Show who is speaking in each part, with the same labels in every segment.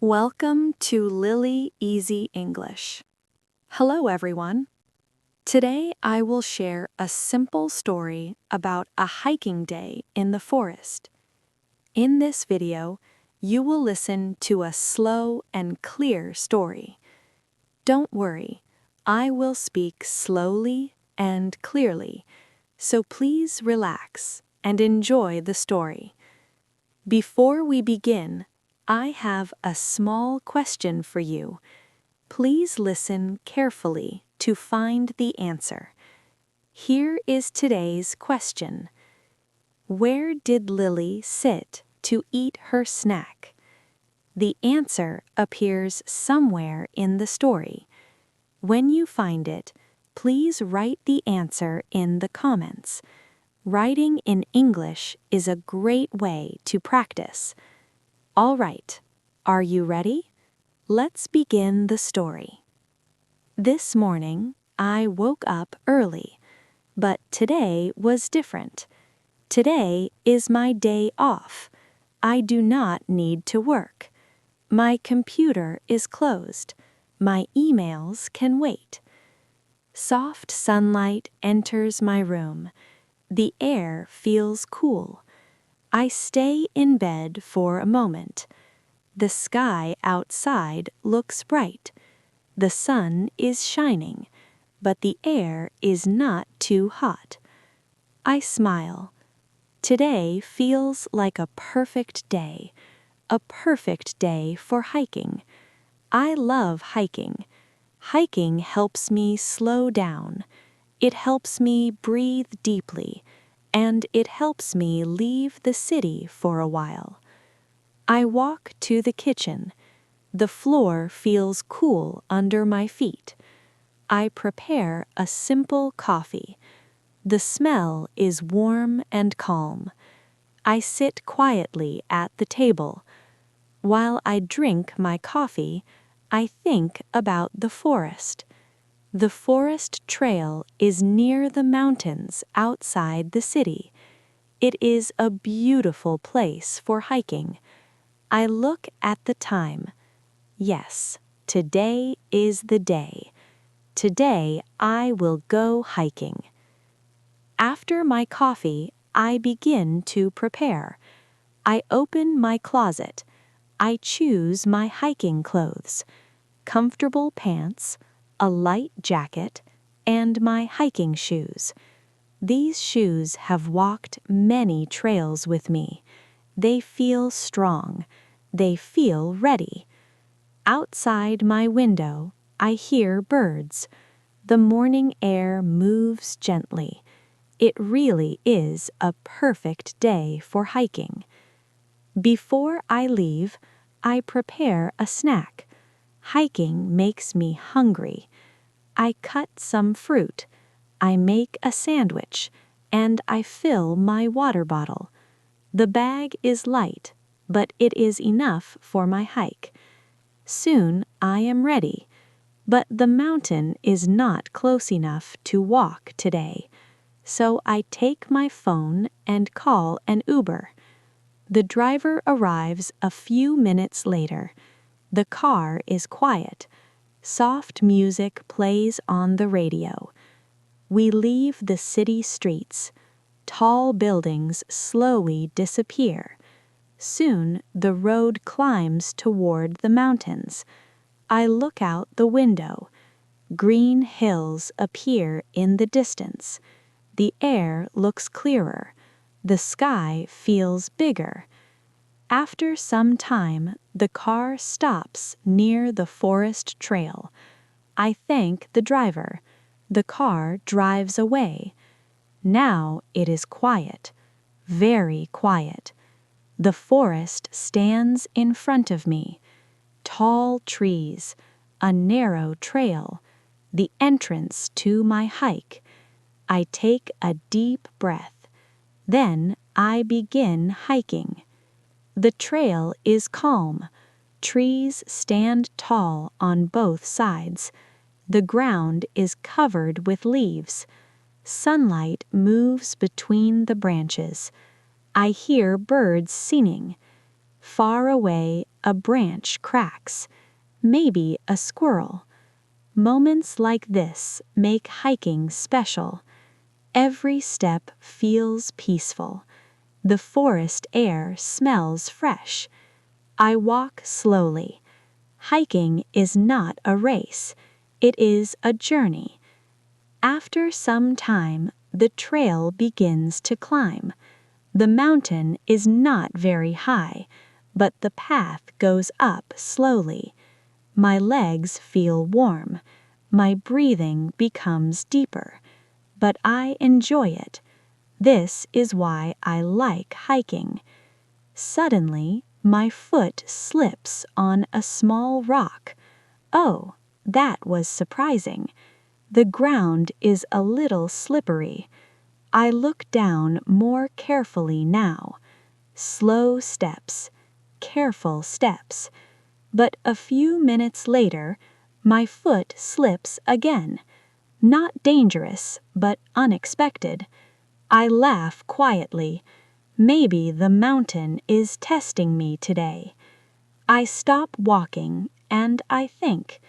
Speaker 1: Welcome to Lily Easy English. Hello, everyone. Today I will share a simple story about a hiking day in the forest. In this video, you will listen to a slow and clear story. Don't worry, I will speak slowly and clearly, so please relax and enjoy the story. Before we begin, I have a small question for you. Please listen carefully to find the answer. Here is today's question. Where did Lily sit to eat her snack? The answer appears somewhere in the story. When you find it, please write the answer in the comments. Writing in English is a great way to practice. All right, are you ready? Let's begin the story. This morning, I woke up early, but today was different. Today is my day off. I do not need to work. My computer is closed. My emails can wait. Soft sunlight enters my room. The air feels cool. I stay in bed for a moment. The sky outside looks bright. The sun is shining, but the air is not too hot. I smile. Today feels like a perfect day for hiking. I love hiking. Hiking helps me slow down. It helps me breathe deeply, and it helps me leave the city for a while. I walk to the kitchen. The floor feels cool under my feet. I prepare a simple coffee. The smell is warm and calm. I sit quietly at the table. While I drink my coffee, I think about the forest. The forest trail is near the mountains outside the city. It is a beautiful place for hiking. I look at the time. Yes, today is the day. Today I will go hiking. After my coffee, I begin to prepare. I open my closet. I choose my hiking clothes, comfortable pants, a light jacket, and my hiking shoes. These shoes have walked many trails with me. They feel strong. They feel ready. Outside my window, I hear birds. The morning air moves gently. It really is a perfect day for hiking. Before I leave, I prepare a snack. Hiking makes me hungry. I cut some fruit. I make a sandwich, and I fill my water bottle. The bag is light, but it is enough for my hike. Soon I am ready, but the mountain is not close enough to walk today, so I take my phone and call an Uber. The driver arrives a few minutes later. The car is quiet. Soft music plays on the radio. We leave the city streets. Tall buildings slowly disappear. Soon the road climbs toward the mountains. I look out the window. Green hills appear in the distance. The air looks clearer. The sky feels bigger. After some time, the car stops near the forest trail. I thank the driver. The car drives away. Now it is quiet, very quiet. The forest stands in front of me. Tall trees, a narrow trail, the entrance to my hike. I take a deep breath. Then I begin hiking. The trail is calm. Trees stand tall on both sides. The ground is covered with leaves. Sunlight moves between the branches. I hear birds singing. Far away, a branch cracks, maybe a squirrel. Moments like this make hiking special. Every step feels peaceful. The forest air smells fresh. I walk slowly. Hiking is not a race. It is a journey. After some time, the trail begins to climb. The mountain is not very high, but the path goes up slowly. My legs feel warm. My breathing becomes deeper. But I enjoy it. This is why I like hiking. Suddenly, my foot slips on a small rock. Oh, that was surprising. The ground is a little slippery. I look down more carefully now. Slow steps, careful steps. But a few minutes later, my foot slips again. Not dangerous, but unexpected. I laugh quietly. Maybe the mountain is testing me today. I stop walking and I think,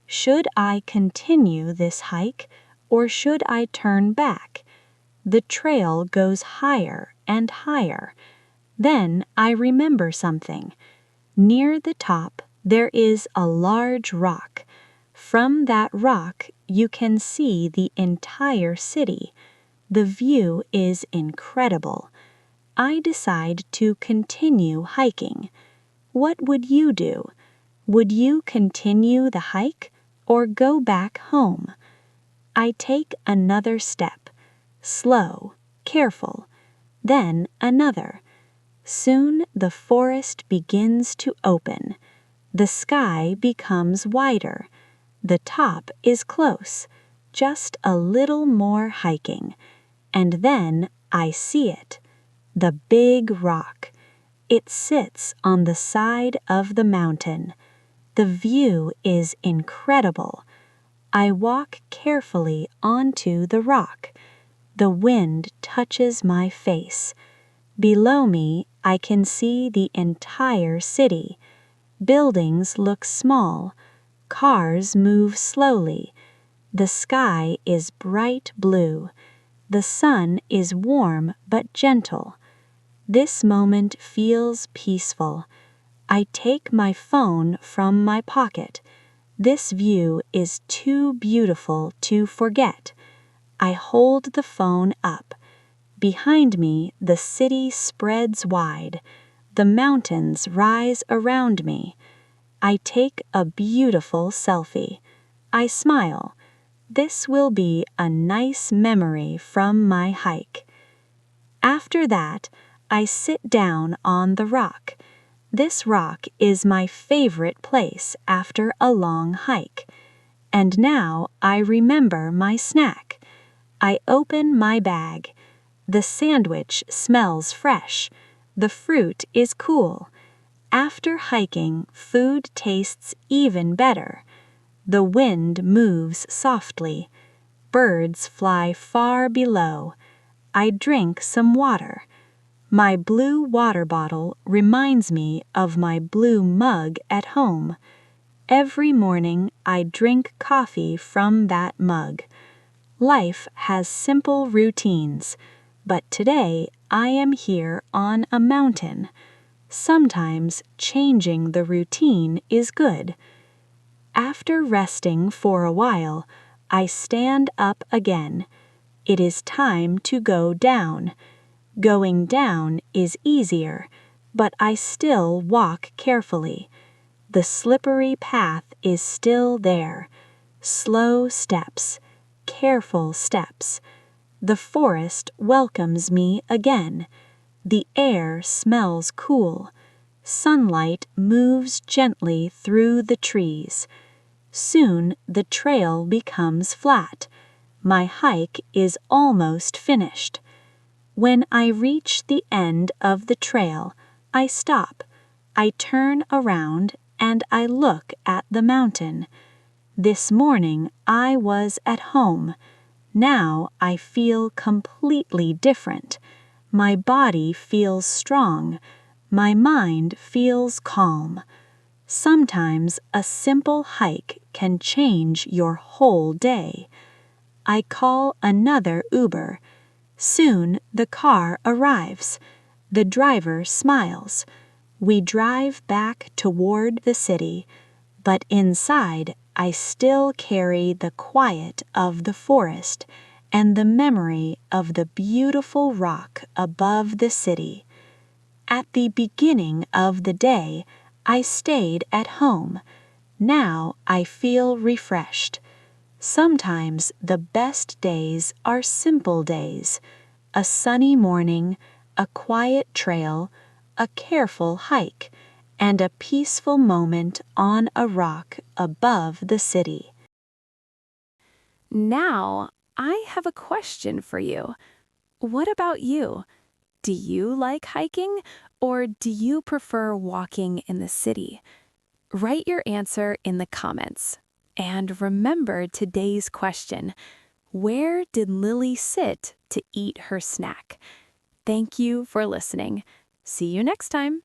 Speaker 1: should I continue this hike or should I turn back? The trail goes higher and higher. Then I remember something. Near the top, there is a large rock. From that rock, you can see the entire city. The view is incredible. I decide to continue hiking. What would you do? Would you continue the hike or go back home? I take another step. Slow, careful. Then another. Soon the forest begins to open. The sky becomes wider. The top is close. Just a little more hiking. And then I see it. The big rock. It sits on the side of the mountain. The view is incredible. I walk carefully onto the rock. The wind touches my face. Below me, I can see the entire city. Buildings look small. Cars move slowly. The sky is bright blue. The sun is warm but gentle. This moment feels peaceful. I take my phone from my pocket. This view is too beautiful to forget. I hold the phone up. Behind me, the city spreads wide. The mountains rise around me. I take a beautiful selfie. I smile. This will be a nice memory from my hike. After that, I sit down on the rock. This rock is my favorite place after a long hike. And now I remember my snack. I open my bag. The sandwich smells fresh. The fruit is cool. After hiking, food tastes even better. The wind moves softly. Birds fly far below. I drink some water. My blue water bottle reminds me of my blue mug at home. Every morning I drink coffee from that mug. Life has simple routines, but today I am here on a mountain. Sometimes changing the routine is good. After resting for a while, I stand up again. It is time to go down. Going down is easier, but I still walk carefully. The slippery path is still there. Slow steps, careful steps. The forest welcomes me again. The air smells cool. Sunlight moves gently through the trees. Soon the trail becomes flat. My hike is almost finished. When I reach the end of the trail, I stop. I turn around and I look at the mountain. This morning I was at home. Now I feel completely different. My body feels strong. My mind feels calm. Sometimes a simple hike can change your whole day. I call another Uber. Soon the car arrives. The driver smiles. We drive back toward the city, but inside I still carry the quiet of the forest and the memory of the beautiful rock above the city. At the beginning of the day, I stayed at home. Now I feel refreshed. Sometimes the best days are simple days. A sunny morning, a quiet trail, a careful hike, and a peaceful moment on a rock above the city. Now, I have a question for you. What about you? Do you like hiking, or do you prefer walking in the city? Write your answer in the comments. And remember today's question: where did Lily sit to eat her snack? Thank you for listening. See you next time.